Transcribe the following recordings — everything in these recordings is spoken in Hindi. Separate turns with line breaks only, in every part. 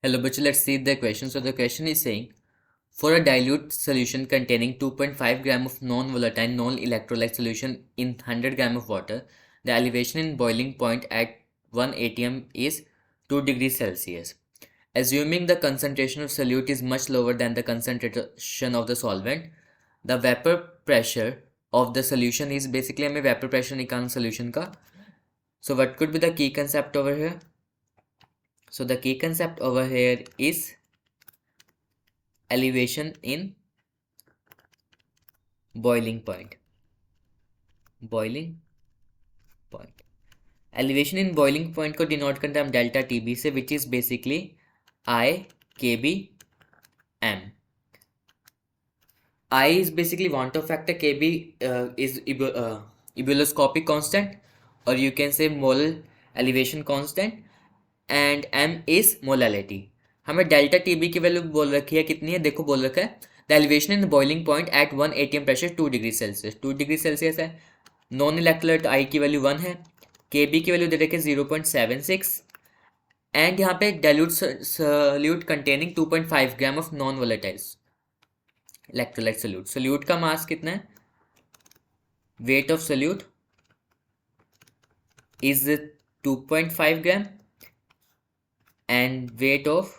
Hello, but let's see the question. So the question is saying, for a dilute solution containing 2.5 gram of non-volatile non-electrolyte solution in 100 gram of water, the elevation in boiling point at 1 atm is 2 degrees Celsius. Assuming the concentration of solute is much lower than the concentration of the solvent, the vapor pressure of the solution is basically हमें vapor pressure निकालना solution का. So what could be the key concept over here? So the key concept over here is elevation in boiling point. Elevation in boiling point को डिनोट करते हैं हम डेल्टा टी बी से, which is basically i K B m. I is basically van't Hoff factor, K b is ebullioscopic constant, और you can say mole elevation constant, and m is molality. हमें डेल्टा टी बी की वैल्यू बोल रखी है, कितनी है देखो, बोल रखा है the elevation in boiling point at 1 atm pressure 2 degree Celsius. 2 degree Celsius है. नॉन इलेक्ट्रोलाइट आई की वैल्यू 1 है, के बी की वैल्यू दे रखे 0.76, एंड यहाँ पे dilute solute containing 2.5 gram of non volatiles electrolyte solute. Solute का मास कितना है? Weight of solute is 2.5 gram and weight of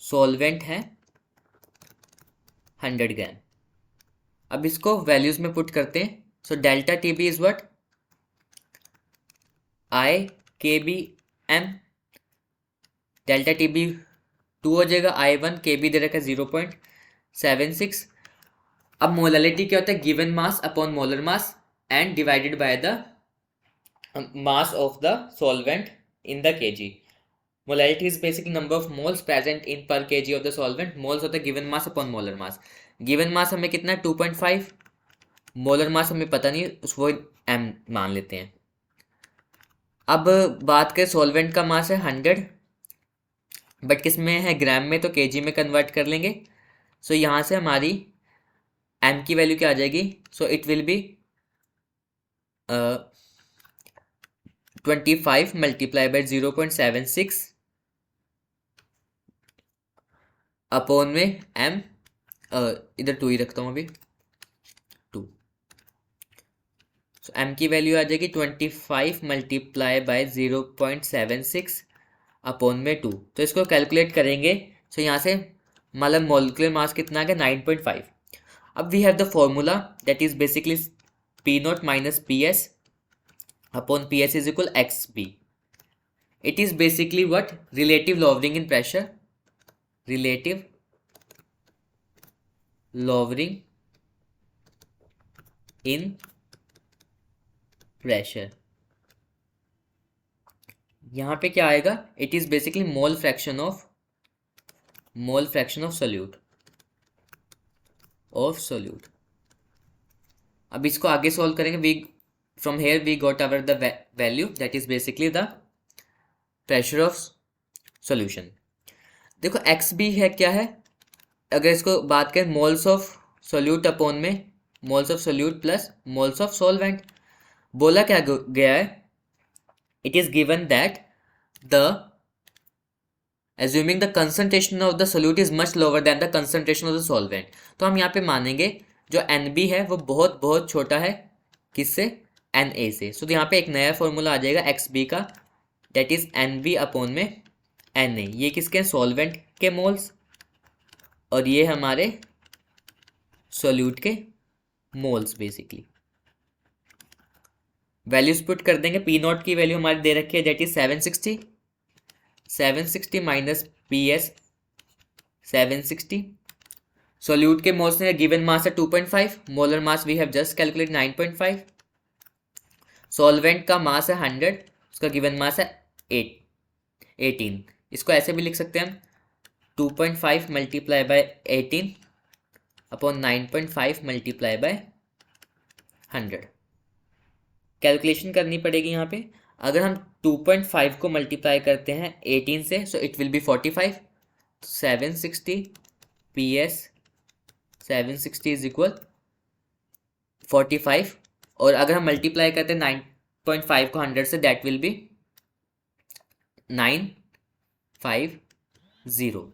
solvent है 100 ग्राम. अब इसको वैल्यूज में पुट करते हैं. So delta T B is what? I K B M. Delta T B 2 हो जाएगा, आई 1, के बी दे रखा है 0.76. अब मोलैलिटी क्या होता है? Given mass upon molar mass and divided by the mass of the solvent in the K G. Molality is basically number of moles present in per K G of the solvent. Moles होता है given mass upon molar mass. Given mass हमें कितना है? 2.5. मोलर मास हमें पता नहीं, उसको एम मान लेते हैं. अब बात करें, सॉल्वेंट का मास है 100, बट किस में है? ग्राम में, तो केजी में कन्वर्ट कर लेंगे. सो यहाँ से हमारी एम की वैल्यू क्या आ जाएगी? So it will be 25 multiply by 0.76 upon में एम. इधर 2 ही रखता हूँ अभी, 2. सो एम की वैल्यू आ जाएगी 25 मल्टीप्लाई बाई 0.76 अपॉन में 2. तो इसको कैलकुलेट करेंगे. सो यहाँ से मतलब मोलिकुलर मास कितना आ गया? 9.5. अब we have the formula that is basically P naught minus P s upon P s is equal x B. It is basically what? Relative lowering in pressure. Relative lowering in pressure. यहाँ पे क्या आएगा? It is basically mole fraction of solute अब इसको आगे सॉल्व करेंगे. We from here we got our the value that is basically the pressure of solution. देखो एक्स बी है, क्या है? अगर इसको बात करें, मोल्स ऑफ सोल्यूट अपॉन में moles of solute plus moles of solvent. बोला क्या गया है? It is given that the assuming the concentration of the solute is much lower than the concentration of the solvent. तो हम यहाँ पे मानेंगे जो NB है वो बहुत बहुत छोटा है किससे? Na से. तो यहाँ पे एक नया फॉर्मूला आ जाएगा XB का, दैट इज NB अपॉन में Na. ये किसके? सॉल्वेंट के मोल्स, और ये हमारे सोल्यूट के मोल्स. बेसिकली वैल्यूज पुट कर देंगे. पी नॉट की वैल्यू हमारी दे रखी है, that is 760 minus P s 760. Solute के मोल्स ने गिवन मास है 2.5, molar mass we have just calculate 9.5. Solvent का मास है 100, उसका गिवन मास है 18. इसको ऐसे भी लिख सकते हैं हम, 2.5 multiply by 18 upon 9.5 multiply by 100. Calculation करनी पड़ेगी यहाँ पे. अगर हम 2.5 को मल्टीप्लाई करते हैं 18 से, so it will be 45. 760 P s 760 is equal 45. और अगर हम मल्टीप्लाई करते हैं 9.5 को 100 से, दैट विल बी 9 950।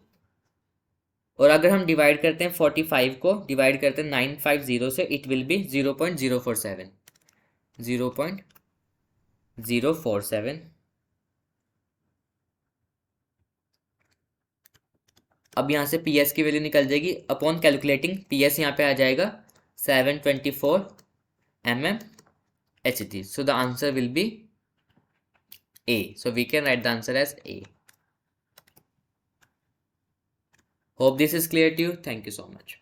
और अगर हम डिवाइड करते हैं 45 को डिवाइड करते हैं 950 से, इट विल बी 0.047, 0.047। अब यहाँ से पी एस की वैल्यू निकल जाएगी। अपॉन कैलकुलेटिंग पी एस यहाँ पे आ जाएगा 724 mm Hg। So the answer will be A. So we can write the answer as A. Hope this is clear to you. Thank you so much.